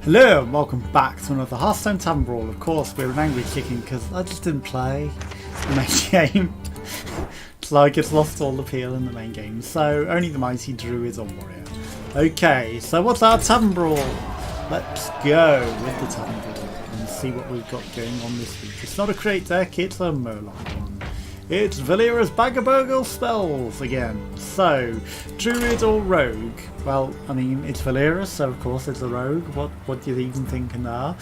Hello and welcome back to another Hearthstone Tavern Brawl. Of course, we're an angry chicken because I just didn't play the main game. It's like it's lost all appeal in the main game. So only the mighty druid or warrior. Okay, so what's our Tavern Brawl? Let's go with the Tavern Brawl and see what we've got going on this week. It's not a crate deck, it's a Murloc one. It's Valeera's bag of burgle spells again. So, druid or rogue? Well, I mean, it's Valeera, so of course it's a rogue. What do you even think now?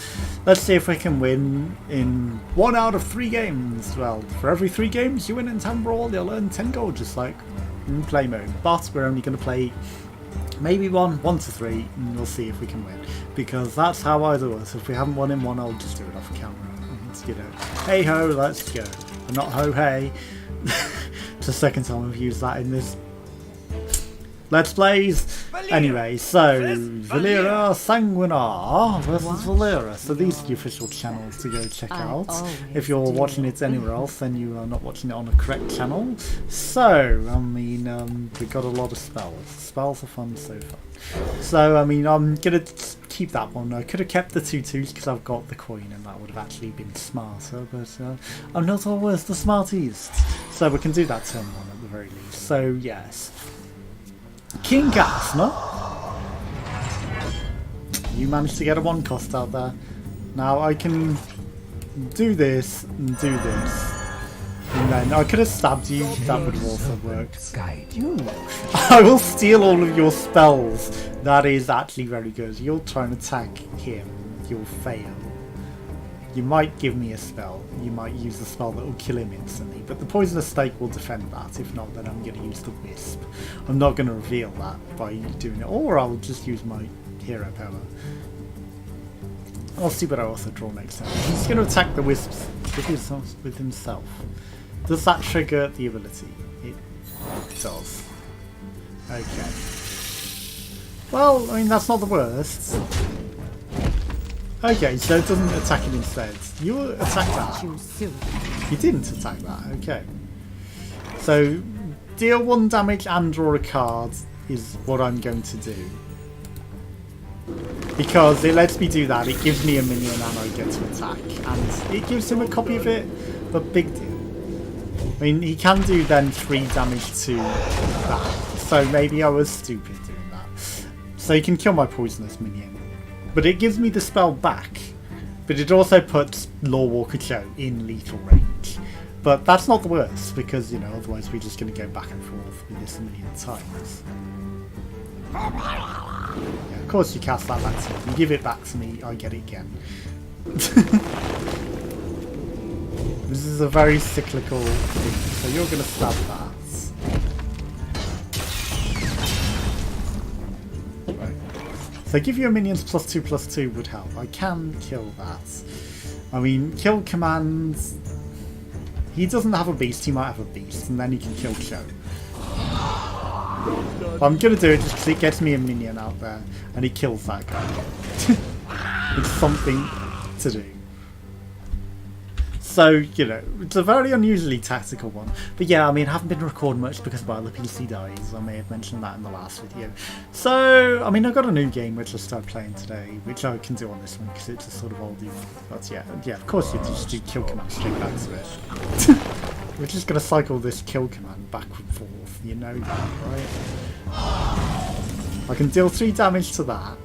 Let's see if we can win in 1 out of 3 games. Well, for every 3 games you win in Tavern Brawl, you'll earn 10 gold, just like in play mode. But we're only going to play maybe 1 to 3, and we'll see if we can win. Because that's how I do it. If we haven't won in 1, I'll just do it off camera. And, you know, hey ho, let's go. But not ho hey. It's the second time I've used that in this Let's Plays. Anyway, so Valeera Sanguinar versus Valeera. So these are the official channels to go check out. If you're watching it anywhere else, then you are not watching it on the correct channel. So, I mean, we've got a lot of spells. Spells are fun so far. So, I mean, I'm going to keep that one. I could have kept the 2/2s because I've got the coin and that would have actually been smarter. But I'm not always the smartest. So we can do that turn 1 at the very least. So, yes. King Gasner, you managed to get a 1 cost out there. Now I can do this and do this. And then I could have stabbed you, that would have also worked. I will steal all of your spells. That is actually very good. You'll try and attack him. You'll fail. You might give me a spell. You might use a spell that will kill him instantly. But the Poisonous Stake will defend that. If not, then I'm going to use the Wisp. I'm not going to reveal that by doing it. Or I'll just use my hero power. I'll see what I also draw next time. He's going to attack the Wisps with himself. Does that trigger the ability? It does. Okay. Well, I mean, that's not the worst. Okay, so it doesn't attack it instead. You attack that. You didn't attack that, okay. So, deal 1 damage and draw a card is what I'm going to do. Because it lets me do that, it gives me a minion and I get to attack. And it gives him a copy of it, but big deal. I mean, he can do then 3 damage to that. So maybe I was stupid doing that. So he can kill my poisonous minion. But it gives me the spell back. But it also puts Lawwalker Cho in lethal range. But that's not the worst, because, you know, otherwise we're just going to go back and forth with this a million times. Yeah, of course you cast that back to me. You give it back to me, I get it again. This is a very cyclical thing, so you're going to stab that. So give your minions +2/+2 would help. I can kill that. I mean, kill commands. He doesn't have a beast, he might have a beast, and then he can kill Cho. But I'm gonna do it just because it gets me a minion out there, and he kills that guy. It's something to do. So, you know, it's a very unusually tactical one. But yeah, I mean, I haven't been recording much because, well, the PC dies. I may have mentioned that in the last video. So, I mean, I've got a new game which I started playing today, which I can do on this one because it's a sort of oldie one. But yeah, of course you just do kill command straight back to it. We're just going to cycle this kill command back and forth, you know that, right? I can deal 3 damage to that.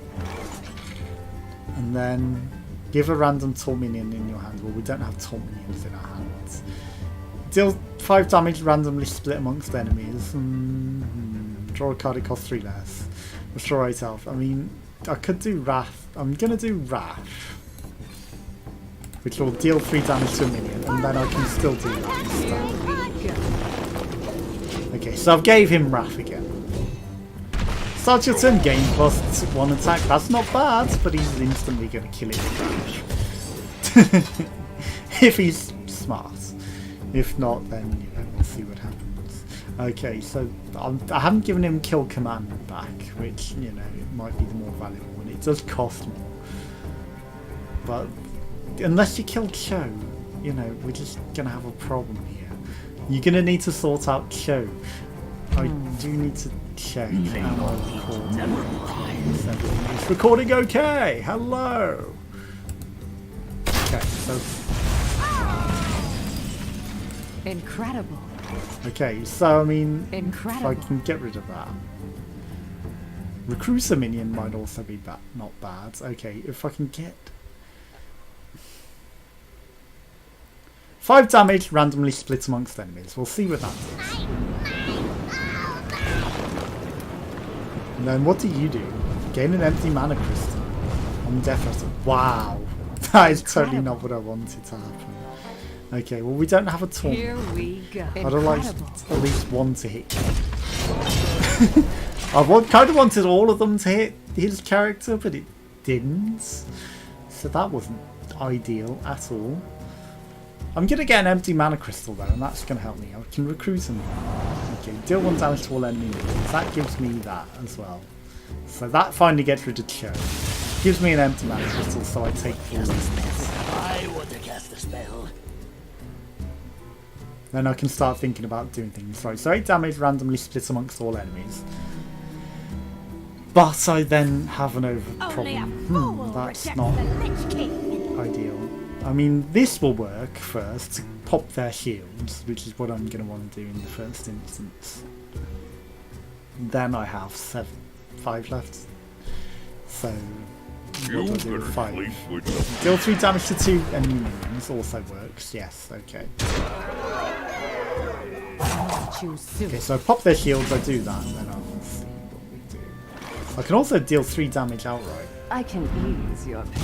And then give a random taunt minion in your hand. Well, we don't have taunt minions in our hands. Deal 5 damage randomly split amongst enemies. Draw a card, it costs 3 less. Restore 8 health. I mean, I could do Wrath. I'm going to do Wrath. Which will deal 3 damage to a minion. And then I can still do that instead. Okay, so I've gave him Wrath again. Start your turn, gain +1 attack. That's not bad, but he's instantly going to kill it with damage. If he's smart. If not, then you know, we'll see what happens. Okay, so I haven't given him kill command back, which, you know, it might be the more valuable one. It does cost more. But unless you kill Cho, you know, we're just going to have a problem here. You're going to need to sort out Cho. I do need to check. Is everything is recording okay? Hello! Okay, so... Incredible. Okay, so I mean, Incredible. if I can get rid of that. Recruiter minion might also be not bad. Okay, if I can get 5 damage randomly split amongst enemies. We'll see what that does. And then what do you do? Gain an empty mana crystal on death rattle. Wow, that is totally not what I wanted to happen. Okay, well we don't have a taunt. Here we go. I'd like at least one to hit. I kind of wanted all of them to hit his character, but it didn't. So that wasn't ideal at all. I'm going to get an empty mana crystal though, and that's going to help me. I can recruit him. Okay, deal 1 damage to all enemy minions. That gives me that as well. So that finally gets rid of Cho. Gives me an empty mana crystal, so I take 4 damage. I want to cast a spell. Then I can start thinking about doing things. Right, so 8 damage randomly split amongst all enemies. But I then have an over problem. That's not ideal. I mean, this will work first to pop their shields, which is what I'm going to want to do in the first instance. Then I have 5 left. So, what do I do with 5? Deal 3 damage to 2 enemy minions also works. Yes, okay. Okay, so I pop their shields, I do that, and then I'll see what we do. I can also deal 3 damage outright. I can ease your pain.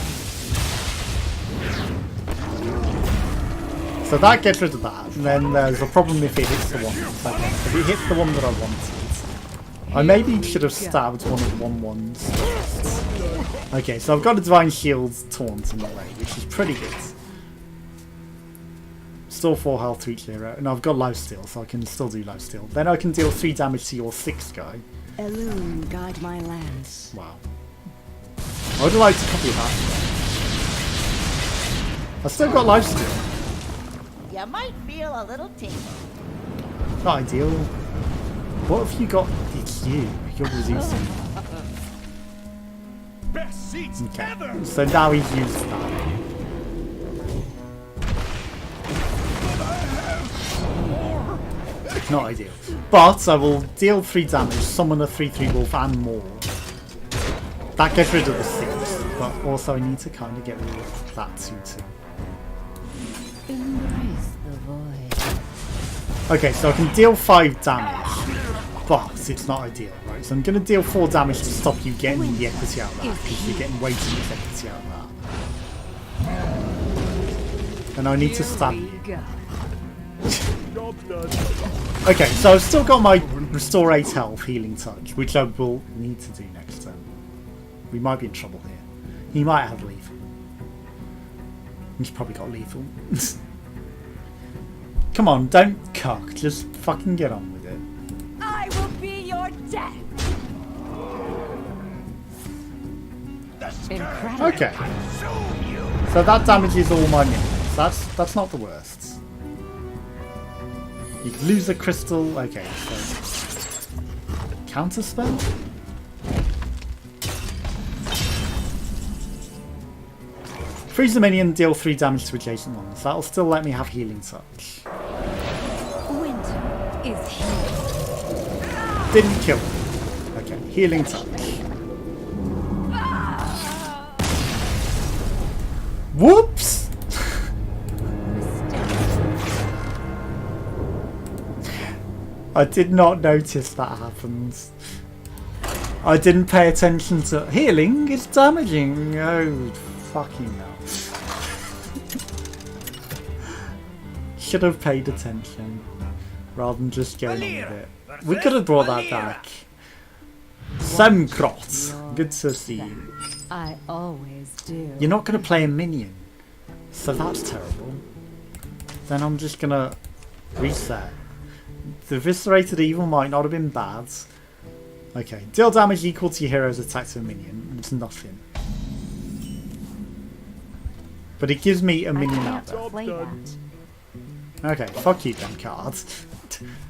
So that gets rid of that, and then there's a problem if it hits the one. If it hits the one that I wanted, I maybe should have stabbed one of the 1/1s first. Okay, so I've got a Divine Shield taunt in the way, which is pretty good. Still 4 health to each hero, and I've got lifesteal, so I can still do lifesteal. Then I can deal 3 damage to your 6th guy. Illume guide my lands. Wow. I would have liked to copy that. I've still got lifesteal. You might feel a little tingle. Not ideal. What have you got? It's you. You're reducing. Best seats Okay. ever. So now he's used that. Not ideal. But I will deal 3 damage, summon a 3/3 wolf and more. That gets rid of the 6, but also I need to kind of get rid of that 2/2. Embrace the void. Okay, so I can deal 5 damage, but it's not ideal, right? So I'm going to deal 4 damage to stop you getting the equity out of that, because you're getting way too much equity out of that. And I need to stab you. Okay, so I've still got my Restore 8 health healing touch, which I will need to do next turn. We might be in trouble here. He might have lethal. He's probably got lethal. Come on, don't cuck. Just fucking get on with it. I will be your death. Incredible. Okay. So that damages all my minions. That's not the worst. You lose a crystal. Okay, so counter spell. Freeze the minion, deal 3 damage to adjacent ones. That'll still let me have healing touch. Winter is here. Didn't kill him. Okay, healing touch. Whoops! I did not notice that happened. I didn't pay attention to healing. It's damaging. Oh, fucking no. Should have paid attention rather than just going on with it. We could have brought that back. Semkrot, good to see you. I always do. You're not going to play a minion, so that's terrible. Then I'm just going to reset. The Eviscerated Evil might not have been bad. Okay, deal damage equal to your hero's attack to a minion. It's nothing. But it gives me a minion out there. Play that. Okay, fuck you then, cards.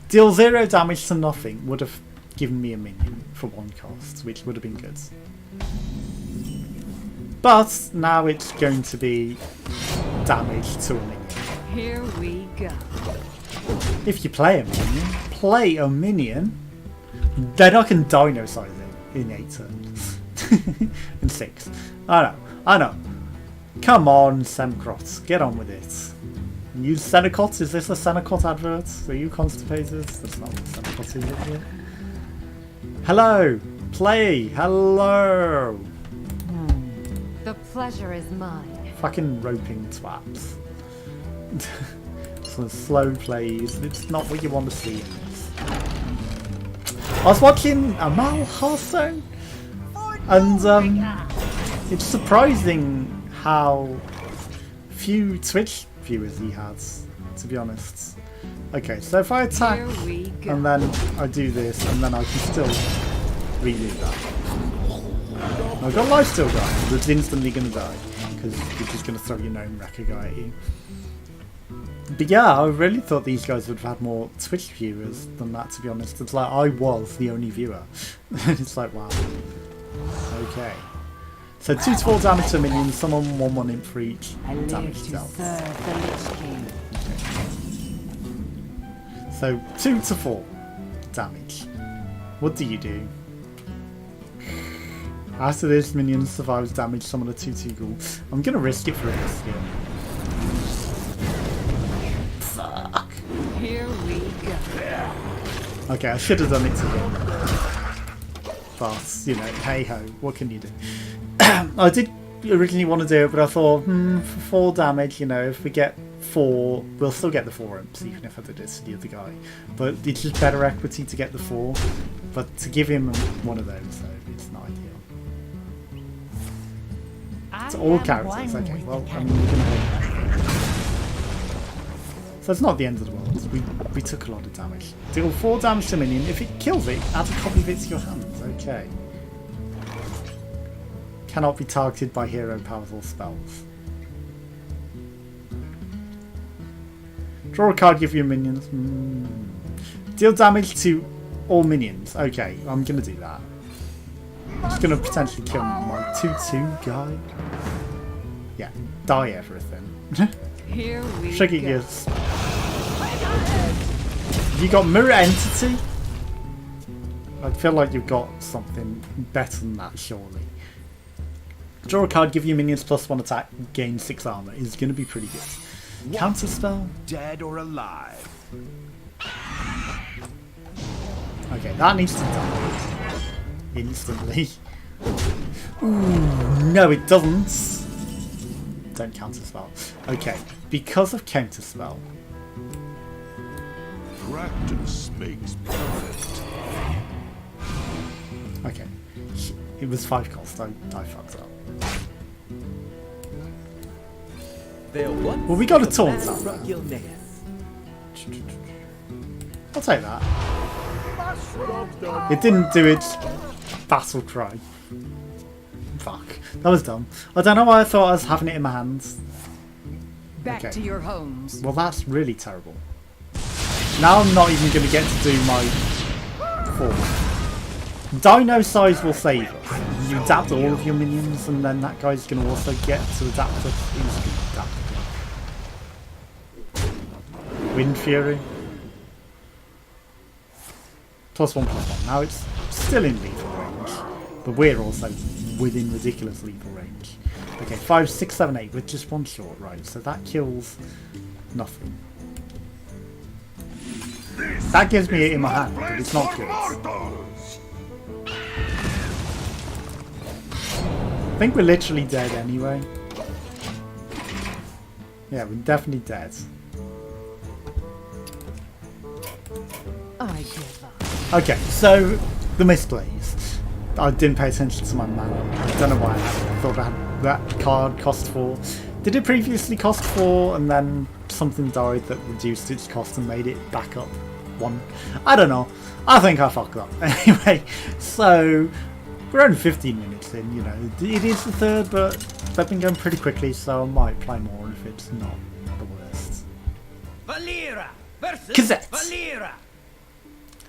Deal 0 damage to nothing would have given me a minion for 1 cost, which would have been good. But now it's going to be damage to a minion. Here we go. If you play a minion, then I can dino size it in 8 turns. In 6. I know. Come on, Semcrots, get on with it. Use Senecot? Is this a Senecot advert? Are you constipated? That's not what Senecot is, is it? Hello! Play! Hello! The pleasure is mine. Fucking roping twats. So slow plays, it's not what you want to see in this. I was watching Amal Hearthstone, and it's surprising how few Twitch viewers he has, to be honest. Okay, so if I attack and then I do this and then I can still redo that. I've got lifesteal guy, but it's instantly going to die because you're just going to throw your gnome wrecker guy at you. But yeah, I really thought these guys would have had more Twitch viewers than that, to be honest. It's like I was the only viewer. It's like, wow. Okay. So 2 to 4 damage to minions, summon 1/1 imp for each damage dealt. So 2 to 4 damage. What do you do? After this, minion survives damage, summon a 2/2 ghoul. I'm gonna risk it for this here. Fuck. Here we go. Okay, I should have done it to him. But, you know, hey ho, what can you do? I did originally want to do it, but I thought, for 4 damage, you know, if we get 4, we'll still get the 4 imps, even if I did it to the other guy. But it's just better equity to get the 4. But to give him one of those, so it's not ideal. It's all characters, okay, well, I mean, we're gonna so it's not the end of the world. We took a lot of damage. Deal 4 damage to minion. If it kills it, add a copy of it to your hands. Okay. Cannot be targeted by hero powers or spells. Draw a card, give you minions. Deal damage to all minions. Okay, I'm gonna do that. I'm just gonna potentially kill my 2/2 guy. Yeah, die everything. Here we Shaking go. yours. You got mirror entity? I feel like you've got something better than that, surely. Draw a card, give you minions +1 attack, gain 6 armor. Is going to be pretty good. Counter spell? Dead or alive? Okay, that needs to die instantly. Ooh, no, it doesn't. Don't counter spell. Okay, because of counter spell. Practice makes perfect. Okay, it was 5 cost. I fucked up. Well, we got a taunt up there. I'll take that. It didn't do its battle cry. Fuck, that was dumb. I don't know why I thought I was having it in my hands. Back Okay. to your homes. Well, that's really terrible. Now I'm not even going to get to do my form. Dino size will save us. You adapt all of your minions, and then that guy's going to also get to adapt us. He's going to adapt again. Wind Fury. +1/+1. Now it's still in lethal range, but we're also within ridiculous lethal range. Okay, 5, 6, 7, 8 with just 1 short, right? So that kills nothing. That gives me it in my hand, but it's not good. I think we're literally dead anyway. Yeah, we're definitely dead. I give up. Okay, so the misplays. I didn't pay attention to my mana. I don't know why I had it. I thought that card cost 4. Did it previously cost 4 and then something died that reduced its cost and made it back up 1? I don't know. I think I fucked up. Anyway, so we're only 15 minutes in, you know. It is the 3rd, but they've been going pretty quickly, so I might play more if it's not the worst. Valeera versus Cassette. Valeera.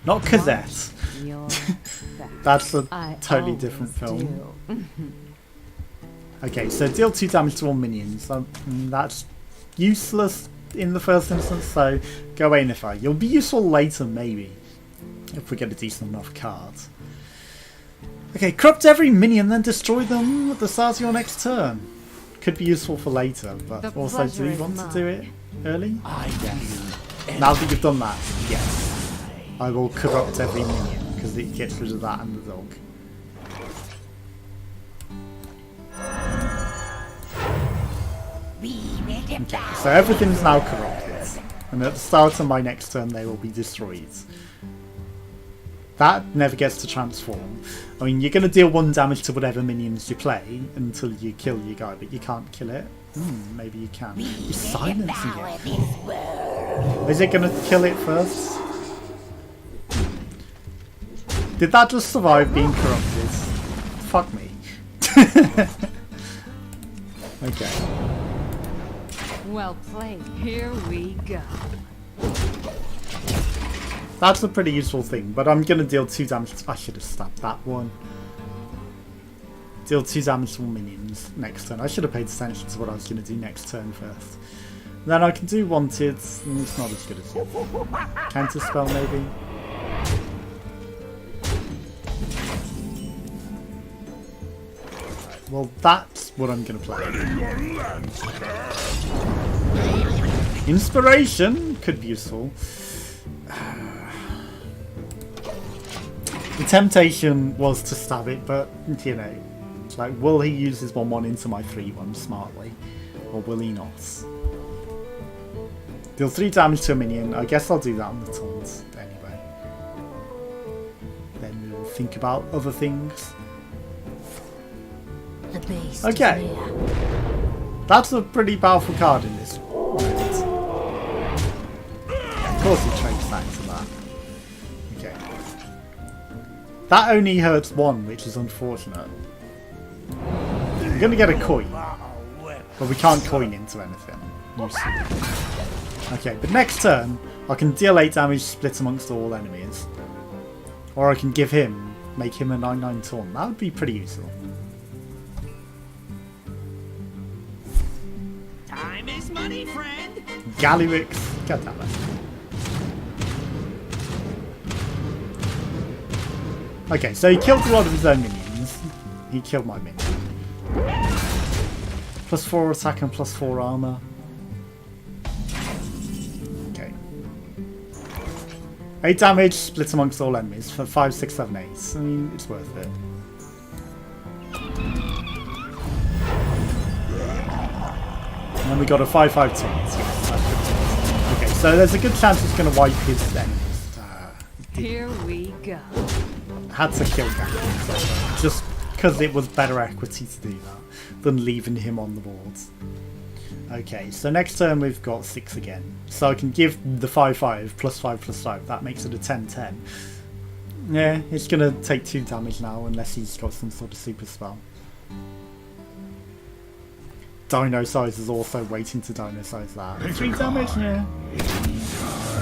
Not Cassette. Your back. That's a I totally different always film. do. Okay, so deal 2 damage to all minions. That's useless in the first instance, so go away, Nify. You'll be useful later, maybe, if we get a decent enough card. Okay, corrupt every minion, then destroy them at the start of your next turn. Could be useful for later, but The also, do pleasure we is want to mine. do it early? Yes. Now that you've done that, yes. I will corrupt every minion, because it gets rid of that and the dog. Okay, so everything's now corrupted, and at the start of my next turn they will be destroyed. That never gets to transform. I mean, you're going to deal 1 damage to whatever minions you play until you kill your guy, but you can't kill it. Maybe you can. You're silencing it. Is it going to kill it first? Did that just survive being corrupted? Fuck me. Okay. Well played. Here we go. That's a pretty useful thing, but I'm going to deal 2 damage. I should have stabbed that one. Deal 2 damage to all minions next turn. I should have paid attention to what I was going to do next turn first. Then I can do Wanted. It's not as good as you. Counter spell, maybe. Right, well, that's what I'm going to play. Inspiration could be useful. The temptation was to stab it, but, you know, it's like, will he use his 1/1 into my 3/1 smartly? Or will he not? Deal 3 damage to a minion. I guess I'll do that on the taunt anyway. Then we'll think about other things. The beast Okay. is near. That's a pretty powerful card in this moment. Of course he trades back to that. Okay. That only hurts 1, which is unfortunate. I'm going to get a coin, but we can't coin into anything. Okay, but next turn, I can deal 8 damage split amongst all enemies. Or I can give him, make him a 9/9 taunt. That would be pretty useful. Time is money, friend. Gallywix, god damn it. Okay, so he killed a lot of his own minions. He killed my minion. +4 attack and +4 armor. Okay. 8 damage split amongst all enemies for 5, 6, 7, 8. I mean, it's worth it. And then we got a 5/5 taunt. Okay, so there's a good chance it's going to wipe his enemies. Here we go. Had to kill Gallywix, just because it was better equity to do that than leaving him on the board. Okay, so next turn we've got 6 again. So I can give the 5/5 +5/+5. That makes it a 10/10. Yeah, it's going to take 2 damage now unless he's got some sort of super spell. Dino size is also waiting to dino size that. 3 damage, yeah.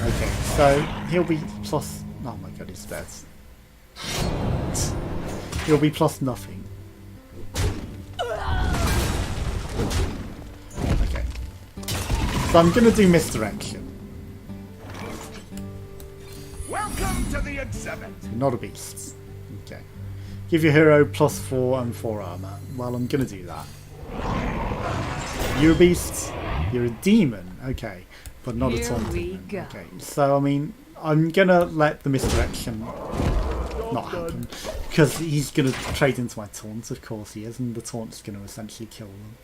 Okay, so he'll be plus... Oh my god, he's dead. He'll be plus nothing. Okay. So I'm going to do misdirection. Welcome to the exhibit. Not a beast. Okay. Give your hero +4 and 4 armor. Well, I'm going to do that. You're a beast. You're a demon. Okay. But not a Here taunt we demon. go. Okay. So, I mean, I'm going to let the misdirection not happen. Because he's going to trade into my taunt. Of course he is. And the taunt's going to essentially kill them.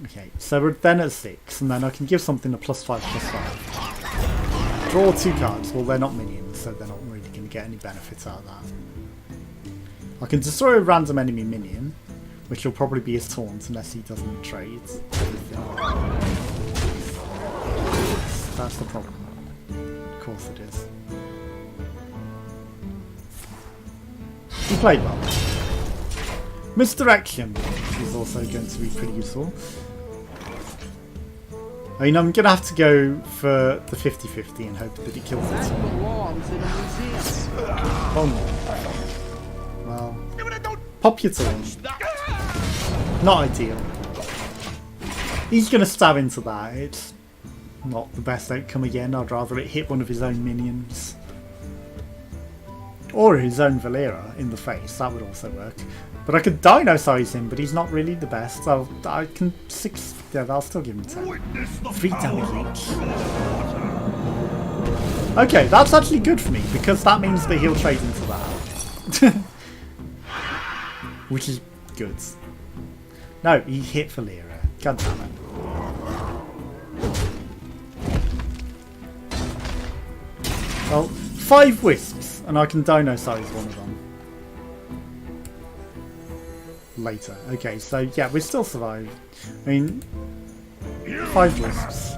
Okay. So we're then at 6. And then I can give something a +5/+5. Draw 2 cards. Well, they're not minions. So they're not really going to get any benefit out of that. I can destroy a random enemy minion, which will probably be his taunt unless he doesn't trade everything. That's the problem. Of course it is. He played well. Misdirection is also going to be pretty useful. I mean, I'm going to have to go for the 50-50 and hope that it kills it. Bungled. Well, pop your taunt. Not ideal. He's going to stab into that. It's not the best outcome again. I'd rather it hit one of his own minions. Or his own Valeera in the face. That would also work. But I could dino size him, but he's not really the best. So I can 6. Yeah, I'll still give him 10. 3 damage each. Okay, that's actually good for me because that means that he'll trade into that. Which is good. No, he hit Valeera. God damn it. Well, 5 wisps, and I can dino size one of them. Later. Okay, so yeah, we still survived. I mean, 5 wisps.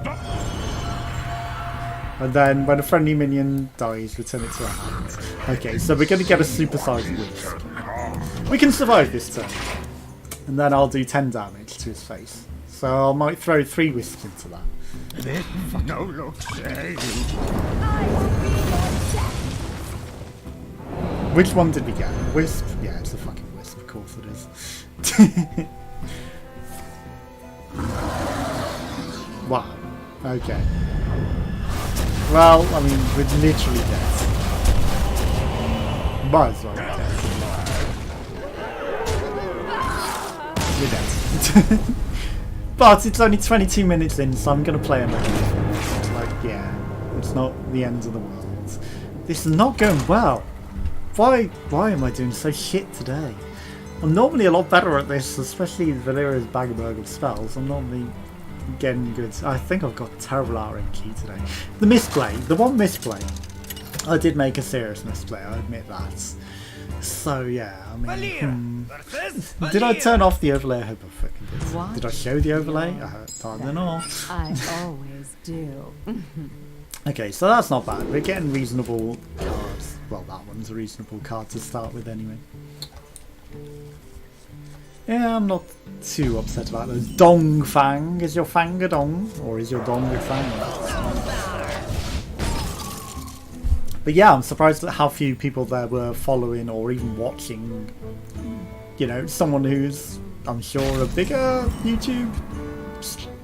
And then when a friendly minion dies, return it to our hands. Okay, so we're going to get a supersized wisp. We can survive this turn. And then I'll do 10 damage to his face. So I might throw 3 wisps into that. No look say. Which one did we get? Wisp? Yeah, it's a fucking wisp, of course it is. Wow. Okay. Well, I mean, we're literally dead. Might as well be dead. We're dead. But it's only 22 minutes in, so I'm going to play another one. It's like, yeah, it's not the end of the world. This is not going well. Why am I doing so shit today? I'm normally a lot better at this, especially Valeera's bag of burgled spells. I'm normally getting good. I think I've got a terrible RN key today. The misplay, the one misplay. I did make a serious misplay, I admit that. So yeah, I mean, did I turn off the overlay? I hope I fucking did. What? Did I show the overlay? I don't know. I always do. Okay, so that's not bad. We're getting reasonable cards. Well, that one's a reasonable card to start with anyway. Yeah, I'm not too upset about those. Dong Fang. Is your Fang a dong? Or is your dong a Fang? But yeah, I'm surprised at how few people there were following or even watching, you know, someone who's, I'm sure, a bigger YouTube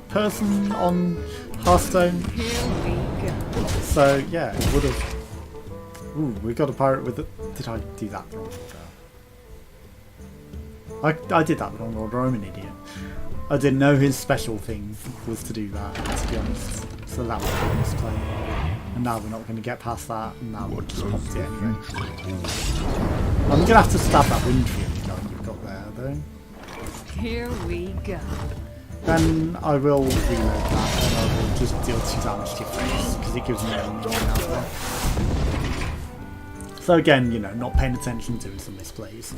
person on Hearthstone. Here we go. So yeah, it would have... Ooh, we got a pirate with it. Did I do that wrong order? I did that wrong order, I'm an idiot. I didn't know his special thing was to do that, to be honest. So that was a misplay. And now we're not going to get past that, and now we'll just popped it anyway. I'm going to have to stab that wind field guy you've got there, though. Here we go. Then I will reload that, and I will just deal 2 damage to your face, because it gives me a minion out there. So again, you know, not paying attention, doing some misplays.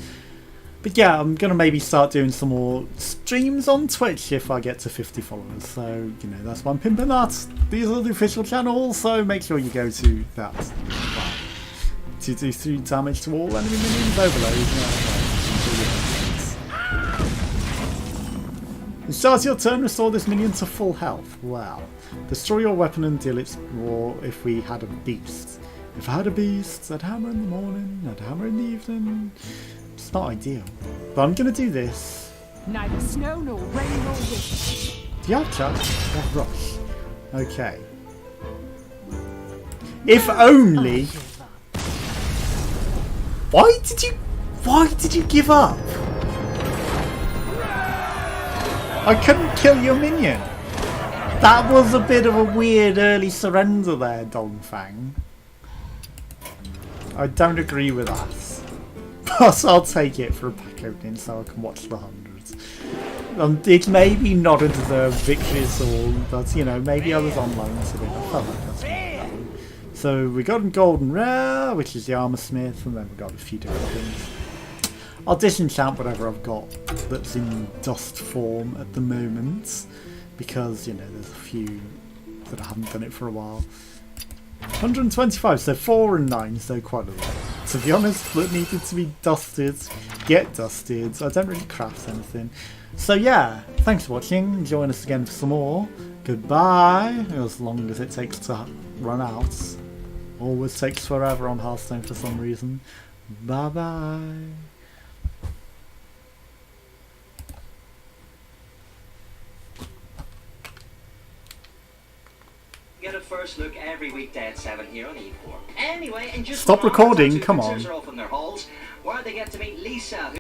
But yeah, I'm going to maybe start doing some more streams on Twitch if I get to 50 followers. So, you know, that's why I'm pimping that. These are the official channels, so make sure you go to that. Wow. To do 3 damage to all enemy minions overload. Start your turn, restore this minion to full health. Wow. Destroy your weapon and deal its more if we had a beast. If I had a beast, I'd hammer in the morning, I'd hammer in the evening. It's not ideal. But I'm going to do this. Neither snow nor rain nor wind. Do you have charge? You have rush. Okay. If only... Why did you give up? I couldn't kill your minion. That was a bit of a weird early surrender there, Dongfang. I don't agree with that. But I'll take it for a pack opening so I can watch the hundreds. It's maybe not a deserved victory at all, but you know, maybe I was online today. I felt like that's that one. So we got a golden rare, which is the armor smith, and then we got a few different things. I'll disenchant whatever I've got that's in dust form at the moment, because you know there's a few that I haven't done it for a while. 125, so 4 and 9, so quite a lot. To be honest, that needed to be dusted, get dusted. I don't really craft anything. So yeah, thanks for watching. Join us again for some more. Goodbye, as long as it takes to run out. Always takes forever on Hearthstone for some reason. Bye bye. first look every weekday at 7 here on E4. Anyway, and just Stop one recording, more, come our two on. are off in their halls, where they get to meet Lisa,